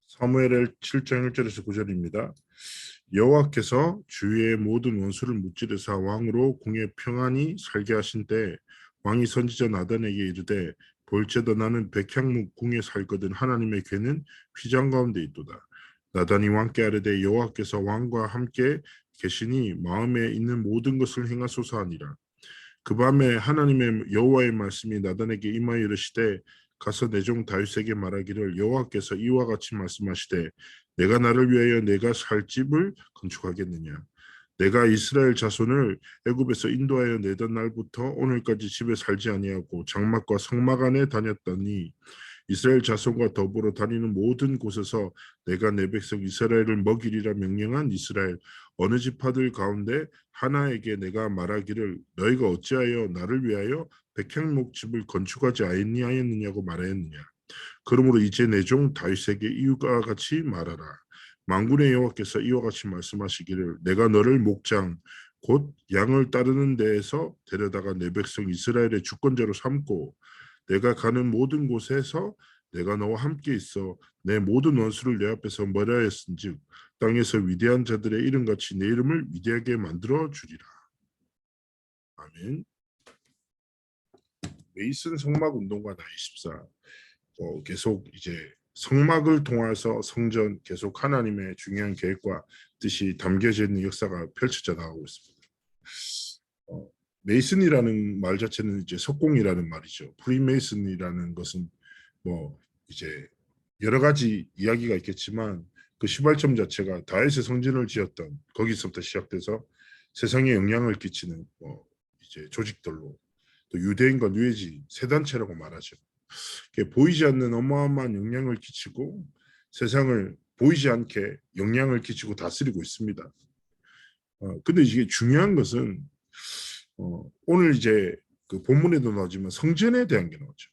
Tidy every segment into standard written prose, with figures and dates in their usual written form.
사무엘 7장 1절에서 9절입니다. 여호와께서 주위의 모든 원수를 무찌르사 왕으로 궁에 평안히 살게 하신 때 왕이 선지자 나단에게 이르되 볼지어다 나는 백향목 궁에 살거든 하나님의 궤는 휘장 가운데 있도다. 나단이 왕께 아뢰되 여호와께서 왕과 함께 계시니 마음에 있는 모든 것을 행하소서 하니라. 그 밤에 하나님의 여호와의 말씀이 나단에게 임하여 이르시되 가서 내 종 다윗에게 말하기를 여호와께서 이와 같이 말씀하시되 내가 나를 위하여 내가 살 집을 건축하겠느냐. 내가 이스라엘 자손을 애굽에서 인도하여 내던 날부터 오늘까지 집에 살지 아니하고 장막과 성막 안에 다녔더니 이스라엘 자손과 더불어 다니는 모든 곳에서 내가 내 백성 이스라엘을 먹이리라 명령한 이스라엘 어느 지파들 가운데 하나에게 내가 말하기를 너희가 어찌하여 나를 위하여 백향목 집을 건축하지 아니하였느냐고 말하였느냐. 그러므로 이제 내 종 다윗에게 이와 같이 말하라. 만군의 여호와께서 이와 같이 말씀하시기를 내가 너를 목장 곧 양을 따르는 데에서 데려다가 내 백성 이스라엘의 주권자로 삼고 내가 가는 모든 곳에서 내가 너와 함께 있어 내 모든 원수를 내 앞에서 멸하였은즉 땅에서 위대한 자들의 이름같이 내 이름을 위대하게 만들어 주리라. 아멘. 메이슨 성막 운동가 나이 14 계속 이제 성막을 통해서 성전 계속 하나님의 중요한 계획과 뜻이 담겨져 있는 역사가 펼쳐져 나가고 있습니다. 메이슨이라는 말 자체는 이제 석공이라는 말이죠. 프리메이슨이라는 것은 뭐 이제 여러 가지 이야기가 있겠지만 그 시발점 자체가 다윗의 성전을 지었던 거기서부터 시작돼서 세상에 영향을 끼치는 이제 조직들로 또 유대인과 유해지 세 단체라고 말하죠. 보이지 않는 어마어마한 영향을 끼치고 세상을 보이지 않게 영향을 끼치고 다스리고 있습니다. 근데 이게 중요한 것은 오늘 이제 그 본문에도 나오지만 성전에 대한 게 나오죠.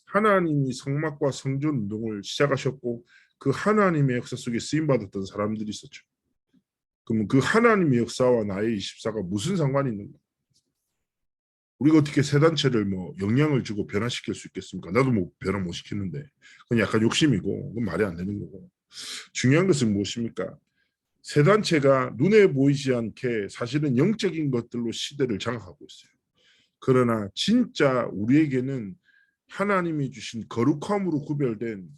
하나님이 성막과 성전 운동을 시작하셨고 그 하나님의 역사 속에 쓰임받았던 사람들이 있었죠. 그러면 그 하나님의 역사와 나의 24가 무슨 상관이 있는가? 우리가 어떻게 세 단체를 뭐 영향을 주고 변화시킬 수 있겠습니까? 나도 뭐 변화 못 시키는데 그건 약간 욕심이고 그건 말이 안 되는 거고. 중요한 것은 무엇입니까? 세 단체가 눈에 보이지 않게 사실은 영적인 것들로 시대를 장악하고 있어요. 그러나 진짜 우리에게는 하나님이 주신 거룩함으로 구별된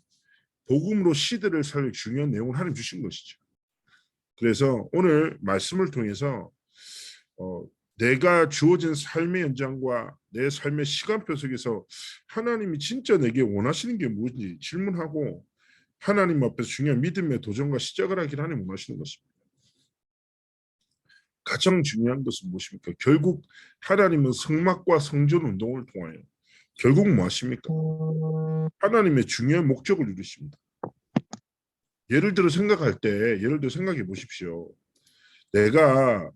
복음으로 시대를 살릴 중요한 내용을 하나님 주신 것이죠. 그래서 오늘 말씀을 통해서 내가 주어진 삶의 연장과 내 삶의 시간표 속에서 하나님이 진짜 내게 원하시는 게 무엇인지 질문하고 하나님 앞에서 중요한 믿음의 도전과 시작을 하기를 하나님 원하시는 것입니다. 가장 중요한 것은 무엇입니까? 결국 하나님은 성막과 성전 운동을 통하여 결국 무엇입니까? 하나님의 중요한 목적을 이루십니다. 예를 들어 생각해 보십시오. 내가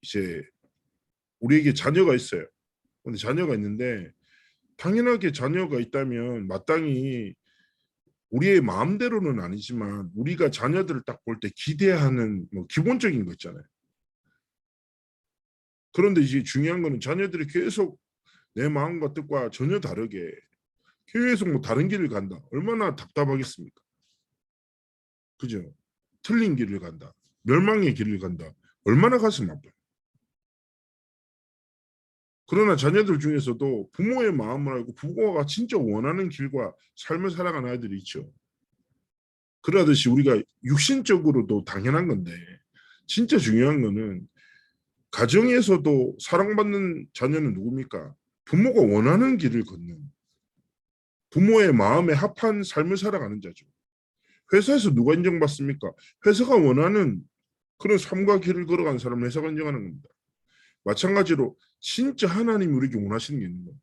이제 우리에게 자녀가 있어요. 근데 자녀가 있는데 당연하게 자녀가 있다면 마땅히 우리의 마음대로는 아니지만 우리가 자녀들을 딱 볼 때 기대하는 뭐 기본적인 거 있잖아요. 그런데 이제 중요한 거는 자녀들이 계속 내 마음과 뜻과 전혀 다르게 계속 뭐 다른 길을 간다. 얼마나 답답하겠습니까? 그죠? 틀린 길을 간다. 멸망의 길을 간다. 얼마나 가슴 아파요. 그러나 자녀들 중에서도 부모의 마음을 알고 부모가 진짜 원하는 길과 삶을 살아가는 아이들이 있죠. 그러듯이 우리가 육신적으로도 당연한 건데 진짜 중요한 거는 가정에서도 사랑받는 자녀는 누굽니까? 부모가 원하는 길을 걷는 부모의 마음에 합한 삶을 살아가는 자죠. 회사에서 누가 인정받습니까? 회사가 원하는 그런 삶과 길을 걸어가는 사람을 회사가 인정하는 겁니다. 마찬가지로 진짜 하나님이 우리에게 원하시는 게 있는 거예요.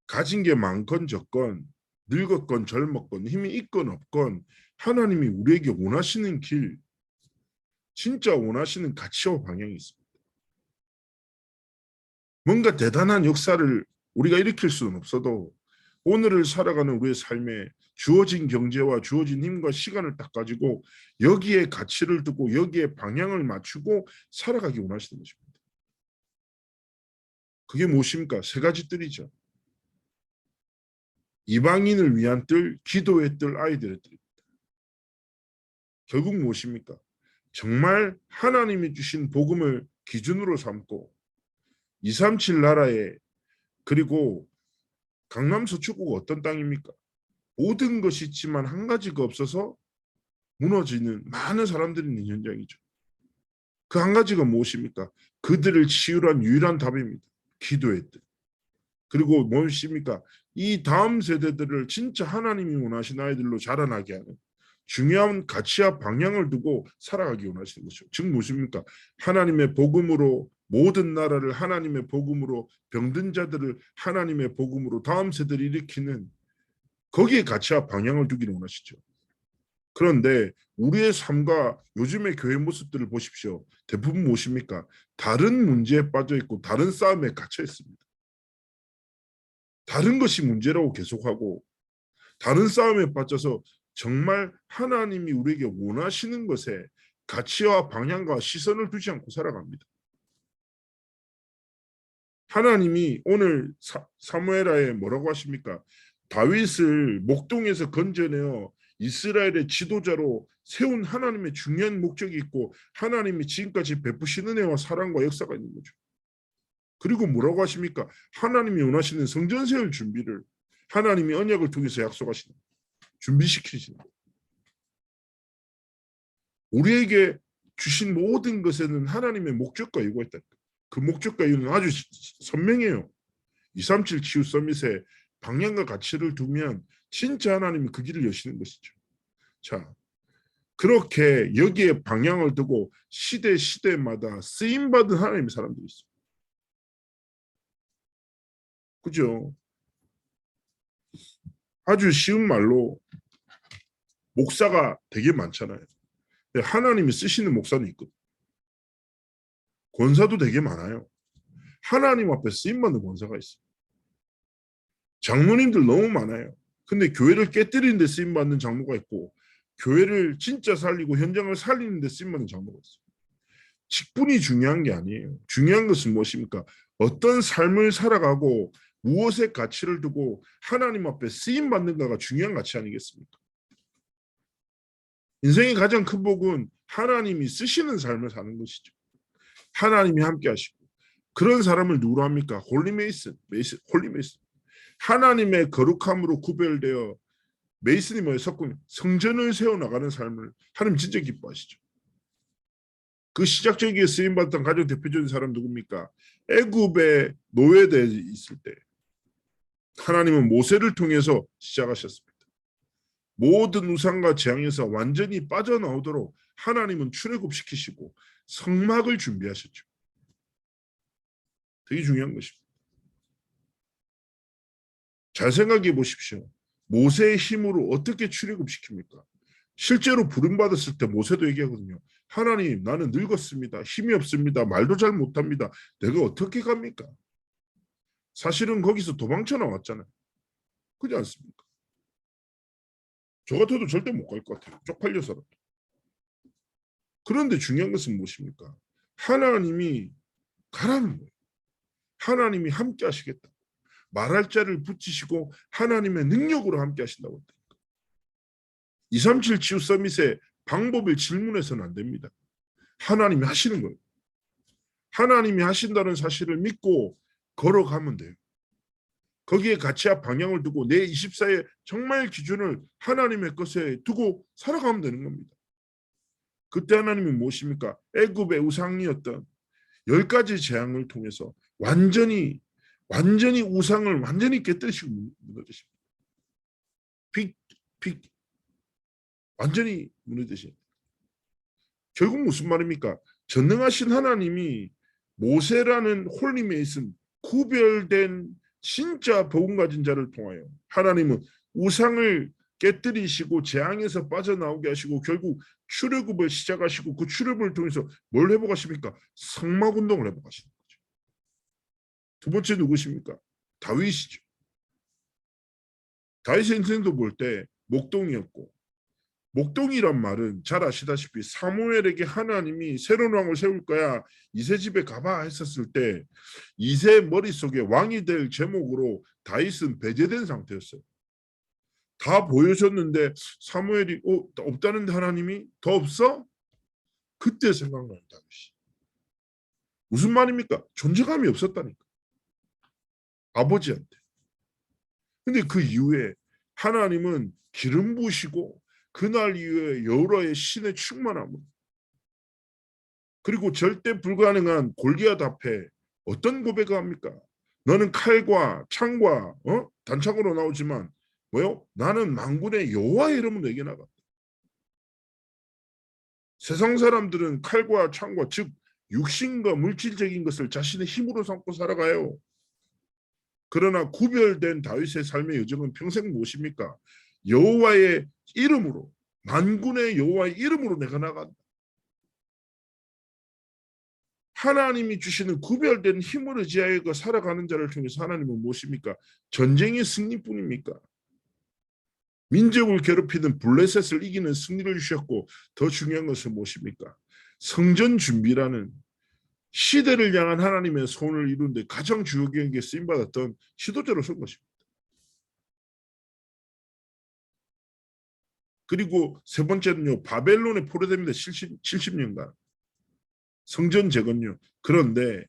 가진 게 많건 적건 늙었건 젊었건 힘이 있건 없건 하나님이 우리에게 원하시는 길 진짜 원하시는 가치와 방향이 있습니다. 뭔가 대단한 역사를 우리가 일으킬 수는 없어도 오늘을 살아가는 우리의 삶에 주어진 경제와 주어진 힘과 시간을 딱 가지고 여기에 가치를 두고 여기에 방향을 맞추고 살아가기 원하시는 것입니다. 그게 무엇입니까? 세 가지 뜰이죠. 이방인을 위한 뜰, 기도의 뜰, 아이들의 뜰입니다. 결국 무엇입니까? 정말 하나님이 주신 복음을 기준으로 삼고 237 나라에, 그리고 강남 서초구가 어떤 땅입니까? 모든 것이 있지만 한 가지가 없어서 무너지는 많은 사람들이 있는 현장이죠. 그 한 가지가 무엇입니까? 그들을 치유한 유일한 답입니다. 기도의 뜻. 그리고 무엇입니까? 이 다음 세대들을 진짜 하나님이 원하신 아이들로 자라나게 하는 중요한 가치와 방향을 두고 살아가기 원하시는 것이죠. 즉 무엇입니까? 하나님의 복음으로 모든 나라를 하나님의 복음으로, 병든 자들을 하나님의 복음으로 다음 세대를 일으키는, 거기에 가치와 방향을 두기를 원하시죠. 그런데 우리의 삶과 요즘의 교회 모습들을 보십시오. 대부분 무엇입니까? 다른 문제에 빠져 있고 다른 싸움에 갇혀 있습니다. 다른 것이 문제라고 계속하고 다른 싸움에 빠져서 정말 하나님이 우리에게 원하시는 것에 가치와 방향과 시선을 두지 않고 살아갑니다. 하나님이 오늘 사무엘하에 뭐라고 하십니까? 다윗을 목동에서 건져내어 이스라엘의 지도자로 세운 하나님의 중요한 목적이 있고 하나님이 지금까지 베푸시는 은혜와 사랑과 역사가 있는 거죠. 그리고 뭐라고 하십니까? 하나님이 원하시는 성전 세울 준비를 하나님이 언약을 통해서 약속하시는, 준비시키시는, 우리에게 주신 모든 것에는 하나님의 목적과 이유가 있다. 그 목적과 이유는 아주 선명해요. 237 치유 서밋에 방향과 가치를 두면 진짜 하나님이 그 길을 여시는 것이죠. 자, 그렇게 여기에 방향을 두고 시대마다 쓰임받은 하나님의 사람들이 있어요. 그죠? 아주 쉬운 말로 목사가 되게 많잖아요. 하나님이 쓰시는 목사는 있거든요. 권사도 되게 많아요. 하나님 앞에 쓰임받는 권사가 있어요. 장로님들 너무 많아요. 근데 교회를 깨뜨리는 데 쓰임받는 장로가 있고 교회를 진짜 살리고 현장을 살리는 데 쓰임받는 장로가 있어요. 직분이 중요한 게 아니에요. 중요한 것은 무엇입니까? 어떤 삶을 살아가고 무엇에 가치를 두고 하나님 앞에 쓰임받는가가 중요한 가치 아니겠습니까? 인생의 가장 큰 복은 하나님이 쓰시는 삶을 사는 것이죠. 하나님이 함께 하시고 그런 사람을 누구로 합니까? 홀리 메이슨. 하나님의 거룩함으로 구별되어 메이슨이 뭐예요? 석궁. 성전을 세워나가는 삶을 하나님 진짜 기뻐하시죠. 그 시작적이게 쓰임받던 가장 대표적인 사람 누굽니까? 애굽의 노예되어 있을 때 하나님은 모세를 통해서 시작하셨습니다. 모든 우상과 재앙에서 완전히 빠져나오도록 하나님은 출애굽시키시고 성막을 준비하셨죠. 되게 중요한 것입니다. 잘 생각해 보십시오. 모세의 힘으로 어떻게 출애굽시킵니까? 실제로 부름받았을 때 모세도 얘기하거든요. 하나님, 나는 늙었습니다. 힘이 없습니다. 말도 잘 못합니다. 내가 어떻게 갑니까? 사실은 거기서 도망쳐 나왔잖아요. 그렇지 않습니까? 저 같아도 절대 못 갈 것 같아요. 쪽팔려서라도. 그런데 중요한 것은 무엇입니까? 하나님이 가라는 거예요. 하나님이 함께 하시겠다. 말할 자를 붙이시고 하나님의 능력으로 함께 하신다고 했다. 237 치유 서밋의 방법을 질문해서는 안 됩니다. 하나님이 하시는 거예요. 하나님이 하신다는 사실을 믿고 걸어가면 돼요. 거기에 가치와 방향을 두고 내 24의 정말 기준을 하나님의 것에 두고 살아가면 되는 겁니다. 그때 하나님이 무엇입니까? 애굽의 우상이었던 10가지 재앙을 통해서 완전히 우상을 완전히 깨뜨리시고 무너지십니다. 완전히 무너지십니다. 결국 무슨 말입니까? 전능하신 하나님이 모세라는 홀리메이슨 구별된 진짜 복음 가진 자를 통하여 하나님은 우상을 깨뜨리시고 재앙에서 빠져나오게 하시고 결국 출애굽을 시작하시고 그 출애굽을 통해서 뭘 회복하십니까? 성막 운동을 회복하시는 거죠. 두 번째 누구십니까? 다윗이죠. 다윗의 인생도 볼 때 목동이었고, 목동이란 말은 잘 아시다시피 사무엘에게 하나님이 새로운 왕을 세울 거야, 이세 집에 가봐 했었을 때 이세 머릿속에 왕이 될 제목으로 다윗은 배제된 상태였어요. 다 보여줬는데 사무엘이 없다는데 하나님이 더 없어? 그때 생각나는 다윗이. 무슨 말입니까? 존재감이 없었다니까. 아버지한테. 근데 그 이후에 하나님은 기름 부으시고 그날 이후에 여호와의 신의 충만함을, 그리고 절대 불가능한 골리앗 앞에 어떤 고백을 합니까? 너는 칼과 창과 단창으로 나오지만 뭐요? 나는 만군의 여호와의 이름으로 내게 나가. 세상 사람들은 칼과 창과, 즉 육신과 물질적인 것을 자신의 힘으로 삼고 살아가요. 그러나 구별된 다윗의 삶의 여정은 평생 무엇입니까? 여호와의 이름으로, 만군의 여호와의 이름으로 내가 나간다. 하나님이 주시는 구별된 힘을 의지하여 살아가는 자를 통해서 하나님은 무엇입니까? 전쟁의 승리뿐입니까? 민족을 괴롭히는 블레셋을 이기는 승리를 주셨고, 더 중요한 것은 무엇입니까? 성전 준비라는 시대를 향한 하나님의 소원을 이루는데 가장 주요하게 쓰임받았던 지도자로 선 것입니다. 그리고 세 번째는요, 바벨론에 포로됩니다. 70년간. 성전 재건요. 그런데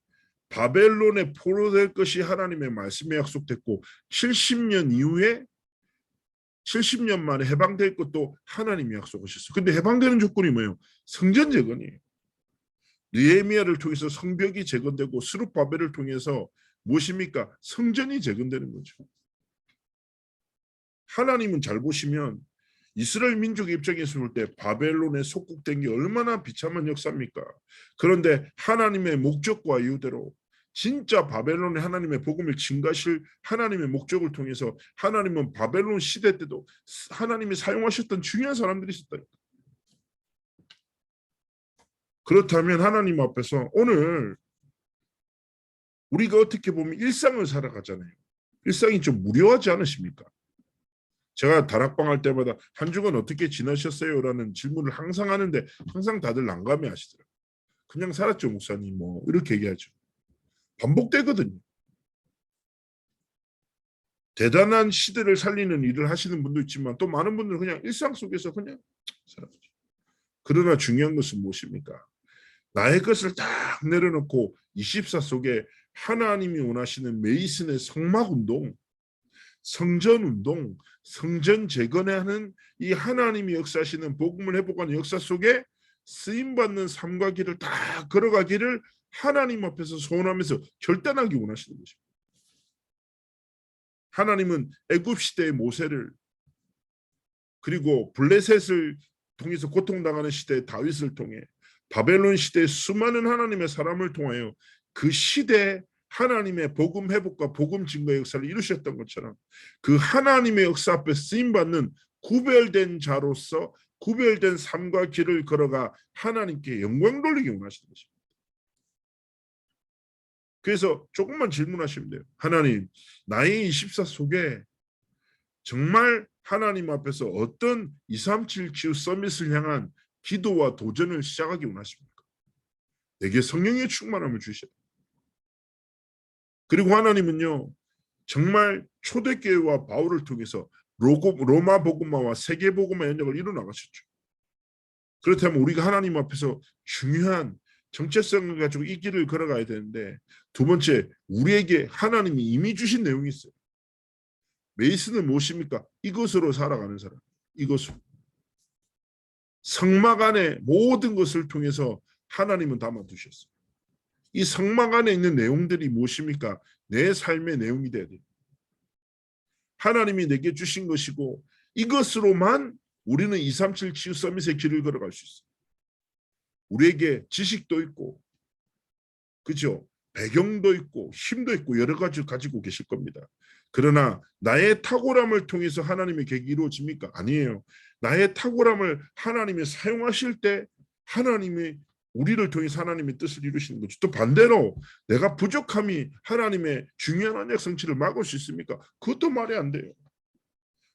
바벨론에 포로될 것이 하나님의 말씀에 약속됐고 70년 이후에 70년 만에 해방될 것도 하나님이 약속하셨어요. 근데 해방되는 조건이 뭐예요? 성전 재건이에요. 느헤미야를 통해서 성벽이 재건되고 스룹바벨을 통해서 무엇입니까? 성전이 재건되는 거죠. 하나님은 잘 보시면 이스라엘 민족의 입장에서 볼 때 바벨론에 속국된 게 얼마나 비참한 역사입니까? 그런데 하나님의 목적과 이유대로 진짜 바벨론에 하나님의 복음을 증가하실 하나님의 목적을 통해서 하나님은 바벨론 시대 때도 하나님이 사용하셨던 중요한 사람들이 있었다. 그렇다면 하나님 앞에서 오늘 우리가 어떻게 보면 일상을 살아가잖아요. 일상이 좀 무료하지 않으십니까? 제가 다락방 할 때마다 한 주간 어떻게 지나셨어요? 라는 질문을 항상 하는데 항상 다들 난감해 하시더라고요. 그냥 살았죠, 목사님. 뭐 이렇게 얘기하죠. 반복되거든요. 대단한 시대를 살리는 일을 하시는 분도 있지만 또 많은 분들은 그냥 일상 속에서 그냥 살아가죠. 그러나 중요한 것은 무엇입니까? 나의 것을 딱 내려놓고 24 속에 하나님이 원하시는 메이슨의 성막운동, 성전운동, 성전 재건하는 이 하나님이 역사하시는 복음을 회복하는 역사 속에 쓰임받는 삶과 길을 다 걸어가기를 하나님 앞에서 소원하면서 결단하기 원하시는 것입니다. 하나님은 애굽 시대의 모세를, 그리고 블레셋을 통해서 고통당하는 시대의 다윗을 통해 바벨론 시대의 수많은 하나님의 사람을 통하여 그 시대에 하나님의 복음 회복과 복음 증거의 역사를 이루셨던 것처럼 그 하나님의 역사 앞에 쓰임받는 구별된 자로서 구별된 삶과 길을 걸어가 하나님께 영광 돌리기 원하시는 것입니다. 그래서 조금만 질문하시면 돼요. 하나님, 나의 24 속에 정말 하나님 앞에서 어떤 237 치유 서밋을 향한 기도와 도전을 시작하기 원하십니까? 내게 성령의 충만함을 주셔야 돼요. 그리고 하나님은요, 정말 초대교회와 바울을 통해서 로마 복음화와 세계 복음화 연역을 이뤄 나가셨죠. 그렇다면 우리가 하나님 앞에서 중요한 정체성을 가지고 이 길을 걸어가야 되는데, 두 번째, 우리에게 하나님이 이미 주신 내용이 있어요. 메이슨은 무엇입니까? 이것으로 살아가는 사람. 이것으로. 성막 안에 모든 것을 통해서 하나님은 담아두셨어요. 이 성막 안에 있는 내용들이 무엇입니까? 내 삶의 내용이 돼야 돼요. 하나님이 내게 주신 것이고 이것으로만 우리는 237 치유 서밋의 길을 걸어갈 수 있어요. 우리에게 지식도 있고, 그죠? 배경도 있고 힘도 있고 여러 가지 가지고 계실 겁니다. 그러나 나의 탁월함을 통해서 하나님의 계획이 이루어집니까? 아니에요. 나의 탁월함을 하나님이 사용하실 때 하나님이 우리를 통해서 하나님의 뜻을 이루시는 거죠. 또 반대로 내가 부족함이 하나님의 중요한 언약 성취를 막을 수 있습니까? 그것도 말이 안 돼요.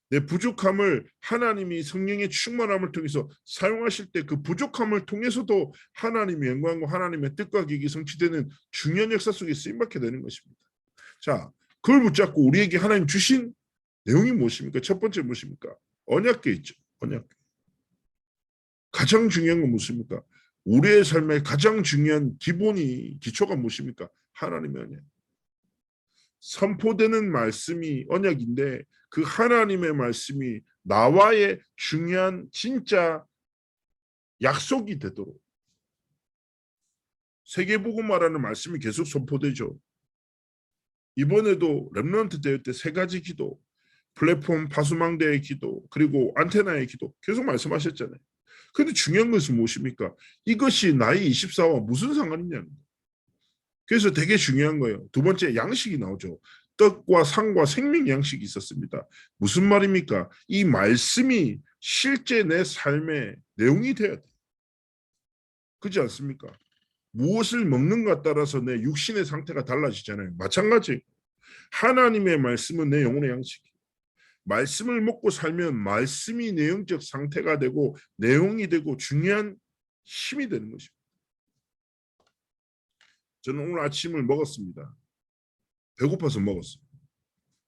내 부족함을 하나님이 성령의 충만함을 통해서 사용하실 때 그 부족함을 통해서도 하나님의 영광과 하나님의 뜻과 계획이 성취되는 중요한 역사 속에 쓰임받게 되는 것입니다. 자, 그걸 붙잡고 우리에게 하나님 주신 내용이 무엇입니까? 첫 번째 무엇입니까? 언약궤 있죠. 언약궤. 가장 중요한 건 무엇입니까? 우리의 삶의 가장 중요한 기초가 무엇입니까? 하나님의 언약. 선포되는 말씀이 언약인데 그 하나님의 말씀이 나와의 중요한 진짜 약속이 되도록 세계복음화라는 말씀이 계속 선포되죠. 이번에도 렘넌트 대회 때 세 가지 기도, 플랫폼 파수망대의 기도, 그리고 안테나의 기도 계속 말씀하셨잖아요. 그런데 중요한 것은 무엇입니까? 이것이 나이 24와 무슨 상관이냐는 거예요. 그래서 되게 중요한 거예요. 두 번째 양식이 나오죠. 떡과 상과 생명 양식이 있었습니다. 무슨 말입니까? 이 말씀이 실제 내 삶의 내용이 되어야 돼요. 그렇지 않습니까? 무엇을 먹는가 따라서 내 육신의 상태가 달라지잖아요. 마찬가지. 하나님의 말씀은 내 영혼의 양식이에요. 말씀을 먹고 살면 말씀이 내 영적 상태가 되고 내용이 되고 중요한 힘이 되는 것입니다. 저는 오늘 아침을 먹었습니다. 배고파서 먹었어요.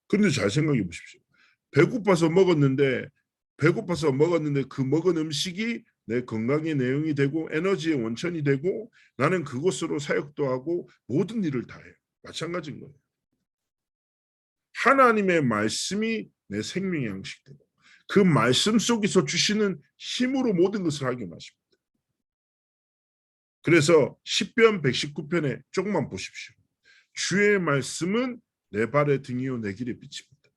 그런데 잘 생각해 보십시오. 배고파서 먹었는데 그 먹은 음식이 내 건강의 내용이 되고 에너지의 원천이 되고 나는 그것으로 사역도 하고 모든 일을 다 해요. 마찬가지인 거예요. 하나님의 말씀이 내 생명의 양식되고 그 말씀 속에서 주시는 힘으로 모든 것을 하게 하십니다. 그래서 시편 119편에 조금만 보십시오. 주의 말씀은 내 발의 등이요 내 길의 빛입니다.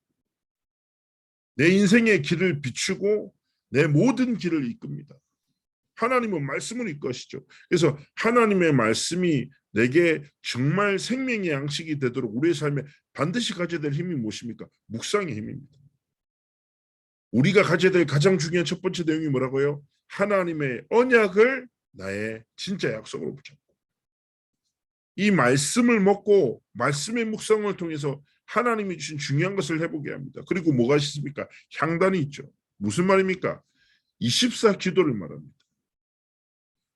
내 인생의 길을 비추고 내 모든 길을 이끕니다. 하나님은 말씀을 이끄시죠. 그래서 하나님의 말씀이 내게 정말 생명의 양식이 되도록 우리의 삶에 반드시 가져야 될 힘이 무엇입니까? 묵상의 힘입니다. 우리가 가져야 될 가장 중요한 첫 번째 내용이 뭐라고요? 하나님의 언약을 나의 진짜 약속으로 붙잡고 이 말씀을 먹고 말씀의 묵상을 통해서 하나님이 주신 중요한 것을 해보게 합니다. 그리고 뭐가 있습니까? 향단이 있죠. 무슨 말입니까? 24 기도를 말합니다.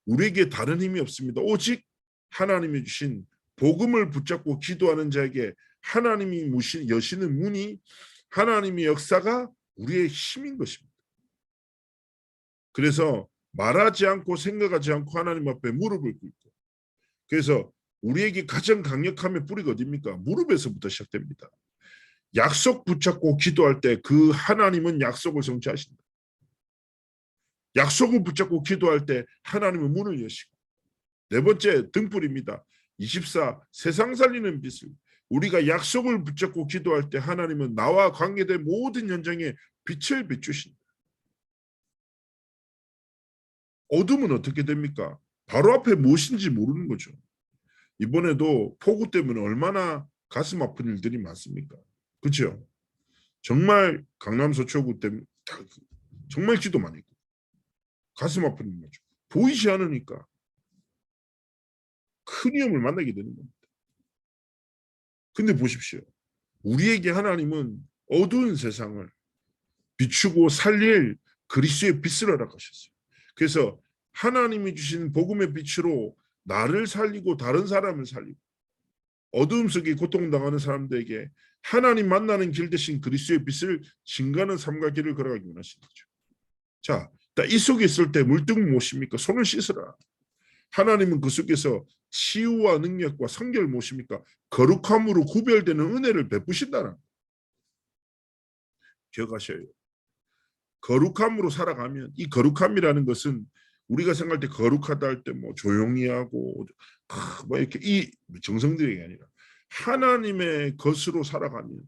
우리에게 다른 힘이 없습니다. 오직 하나님이 주신 복음을 붙잡고 기도하는 자에게 하나님이 여시는 문이 하나님의 역사가 우리의 힘인 것입니다. 그래서 말하지 않고 생각하지 않고 하나님 앞에 무릎을 꿇고 그래서 우리에게 가장 강력함의 뿌리가 어디입니까? 무릎에서부터 시작됩니다. 약속 붙잡고 기도할 때 그 하나님은 약속을 성취하신다. 약속을 붙잡고 기도할 때 하나님은 문을 여시고 네 번째 등불입니다. 24 세상 살리는 빛을 우리가 약속을 붙잡고 기도할 때 하나님은 나와 관계된 모든 현장에 빛을 비추신다. 어둠은 어떻게 됩니까? 바로 앞에 무엇인지 모르는 거죠. 이번에도 폭우 때문에 얼마나 가슴 아픈 일들이 많습니까? 그렇죠? 정말 강남 서초구 때문에 정말 지도 많이 있고 가슴 아픈 일 거죠. 보이지 않으니까 큰 위험을 만나게 되는 겁니다. 근데 보십시오. 우리에게 하나님은 어두운 세상을 비추고 살릴 그리스도의 빛을 허락하셨어요. 그래서 하나님이 주신 복음의 빛으로 나를 살리고 다른 사람을 살리고 어두움 속에 고통당하는 사람들에게 하나님 만나는 길 대신 그리스도의 빛을 증가하는 삶과 길을 걸어가기 원하시는 거죠. 자, 이 속에 있을 때 물등은 무엇입니까? 손을 씻으라. 하나님은 그 속에서 치유와 능력과 성결 무엇입니까? 거룩함으로 구별되는 은혜를 베푸신다는 기억하셔야 해요. 거룩함으로 살아가면 이 거룩함이라는 것은 우리가 생각할 때 거룩하다 할 때 뭐 조용히 하고 뭐 이렇게 이 정성들이 아니라 하나님의 것으로 살아가면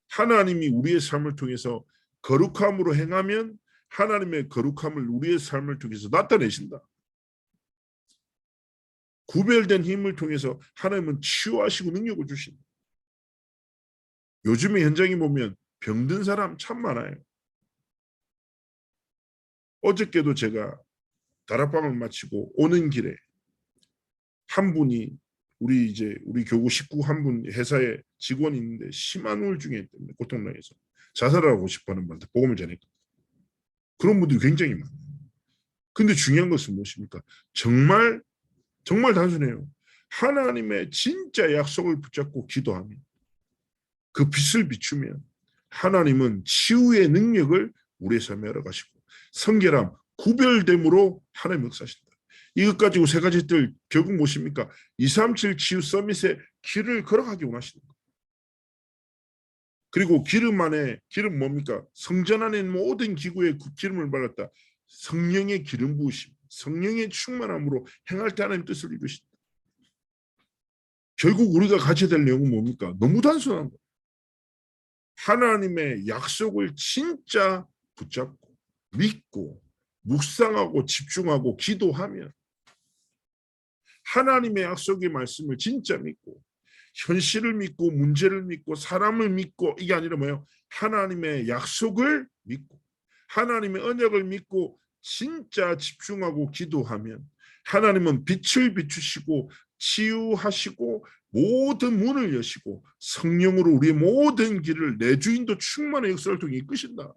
하나님이 우리의 삶을 통해서 거룩함으로 행하면 하나님의 거룩함을 우리의 삶을 통해서 나타내신다. 구별된 힘을 통해서 하나님은 치유하시고 능력을 주신다. 요즘에 현장에 보면 병든 사람 참 많아요. 어저께도 제가 다락방을 마치고 오는 길에 한 분이 우리 교구 식구 한 분 회사에 직원이 있는데 심한 우울증에 때문에 고통당해서 자살하고 싶어하는 분한테 복음을 전했거든요. 그런 분들이 굉장히 많아요. 근데 중요한 것은 무엇입니까? 정말 단순해요. 하나님의 진짜 약속을 붙잡고 기도하면 그 빛을 비추면 하나님은 치유의 능력을 우리의 삶에 열어가시고 성결함, 구별됨으로 하나님 역사하신다. 이것 가지고 세 가지들 결국 무엇입니까? 237 치유 서밋의 길을 걸어가기 원하시는 거예요. 그리고 기름 안에, 기름 뭡니까? 성전 안에 모든 기구에 기름을 발랐다. 성령의 기름 부으심, 성령의 충만함으로 행할 때 하나님 뜻을 이루신다. 결국 우리가 가져야 될 내용은 뭡니까? 너무 단순한 거예요. 하나님의 약속을 진짜 붙잡고 믿고 묵상하고 집중하고 기도하면 하나님의 약속의 말씀을 진짜 믿고 현실을 믿고 문제를 믿고 사람을 믿고 이게 아니라 뭐예요? 하나님의 약속을 믿고 하나님의 언약을 믿고 진짜 집중하고 기도하면 하나님은 빛을 비추시고 치유하시고 모든 문을 여시고 성령으로 우리의 모든 길을 내 주인도 충만의 역사를 통해 이끄신다.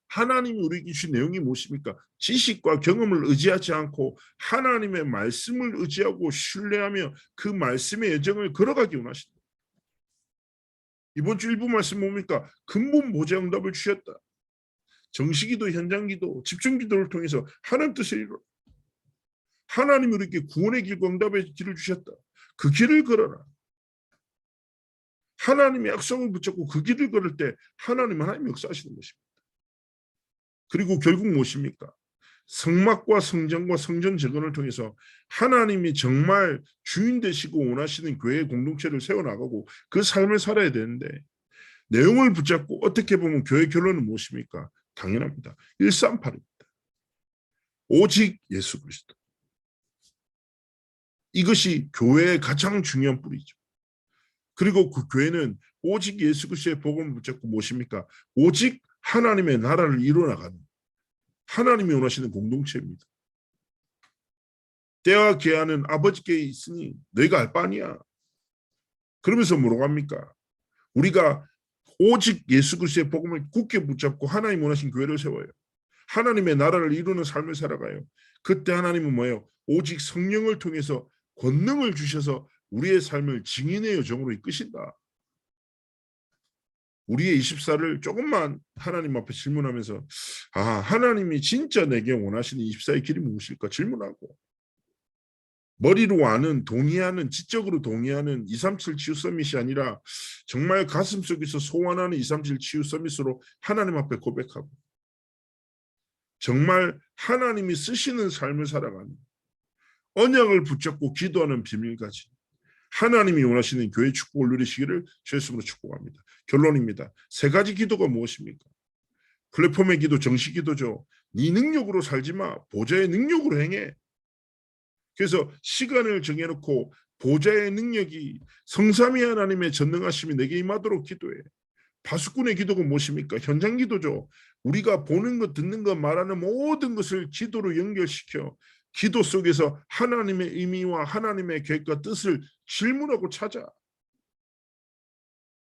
하나님이 우리에게 주신 내용이 무엇입니까? 지식과 경험을 의지하지 않고 하나님의 말씀을 의지하고 신뢰하며 그 말씀의 여정을 걸어가기 원하신다. 이번 주 일부 말씀 뭡니까? 근본 보좌 응답을 주셨다. 정식기도, 현장기도, 집중기도를 통해서 하나님 뜻을 이루라. 하나님이 우리에게 구원의 길과 응답의 길을 주셨다. 그 길을 걸어라. 하나님의 약속을 붙잡고 그 길을 걸을 때 하나님이 역사하시는 것입니다. 그리고 결국 무엇입니까? 성막과 성전과 성전 재건을 통해서 하나님이 정말 주인 되시고 원하시는 교회 공동체를 세워나가고 그 삶을 살아야 되는데 내용을 붙잡고 어떻게 보면 교회 결론은 무엇입니까? 당연합니다. 138입니다. 오직 예수 그리스도. 이것이 교회의 가장 중요한 뿌리죠. 그리고 그 교회는 오직 예수 그리스도의 복음을 붙잡고 무엇입니까? 오직 하나님의 나라를 이루어나가는 하나님이 원하시는 공동체입니다. 때와 계하는 아버지께 있으니 너희가 알 바 아니야. 그러면서 뭐라고 합니까? 우리가 오직 예수 그리스도의 복음을 굳게 붙잡고 하나님 원하신 교회를 세워요. 하나님의 나라를 이루는 삶을 살아가요. 그때 하나님은 뭐예요? 오직 성령을 통해서 권능을 주셔서 우리의 삶을 증인의 여정으로 이끄신다. 우리의 24를 조금만 하나님 앞에 질문하면서 하나님이 진짜 내게 원하시는 24의 길이 무엇일까 질문하고 머리로 아는 동의하는 지적으로 동의하는 237 치유 서밋이 아니라 정말 가슴속에서 소원하는 237 치유 서밋으로 하나님 앞에 고백하고 정말 하나님이 쓰시는 삶을 살아가는 언약을 붙잡고 기도하는 비밀까지 하나님이 원하시는 교회 축복을 누리시기를 주의 이름으로 축복합니다. 결론입니다. 세 가지 기도가 무엇입니까? 플랫폼의 기도, 정식 기도죠. 네 능력으로 살지 마. 보좌의 능력으로 행해. 그래서 시간을 정해놓고 보좌의 능력이 성삼위 하나님의 전능하심이 내게 임하도록 기도해. 파수꾼의 기도가 무엇입니까? 현장 기도죠. 우리가 보는 것, 듣는 것, 말하는 모든 것을 기도로 연결시켜 기도 속에서 하나님의 의미와 하나님의 계획과 뜻을 질문하고 찾아.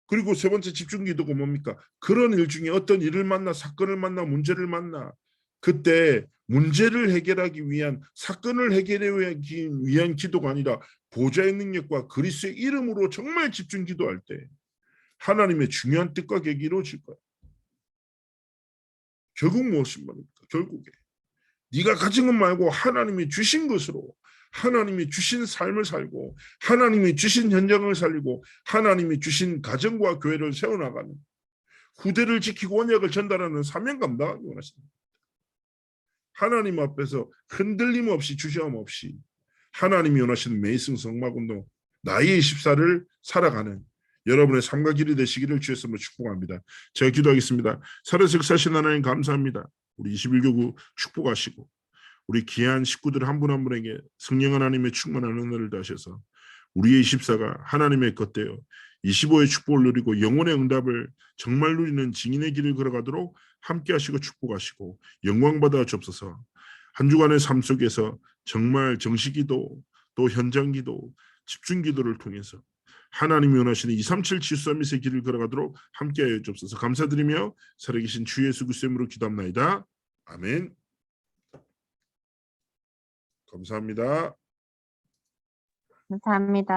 그리고 세 번째 집중 기도가 뭡니까? 그런 일 중에 어떤 일을 만나, 사건을 만나, 문제를 만나 그때 문제를 해결하기 위한, 사건을 해결하기 위한 기도가 아니라 보좌의 능력과 그리스도의 이름으로 정말 집중 기도할 때 하나님의 중요한 뜻과 계획이 이루어질 거야. 결국 무엇인 말입니까? 결국에 네가 가진 것 말고 하나님이 주신 것으로 하나님이 주신 삶을 살고 하나님이 주신 현장을 살리고 하나님이 주신 가정과 교회를 세워나가는 후대를 지키고 언약을 전달하는 사명 감당하기 원하십니다. 하나님 앞에서 흔들림 없이 주저함 없이 하나님이 원하시는 매일승 성막운동 나의 24를 살아가는 여러분의 삶과 길이 되시기를 주의 이름으로 축복합니다. 제가 기도하겠습니다. 살아서 역사하신 하나님 감사합니다. 우리 21교구 축복하시고 우리 귀한 식구들 한 분 한 분에게 성령 하나님의 충만한 은혜를 다하셔서 우리의 24가 하나님의 것 되어 25의 축복을 누리고 영혼의 응답을 정말 누리는 증인의 길을 걸어가도록 함께 하시고 축복하시고 영광 받아 주옵소서. 한 주간의 삶 속에서 정말 정식기도 또 현장기도 집중기도를 통해서 하나님이 원하시는 237 치유 서밋의 길을 걸어가도록 함께 하여 주옵소서. 감사드리며 살아계신 주 예수 그리스도의 이름으로 기도합나이다. 아멘. 감사합니다. 감사합니다.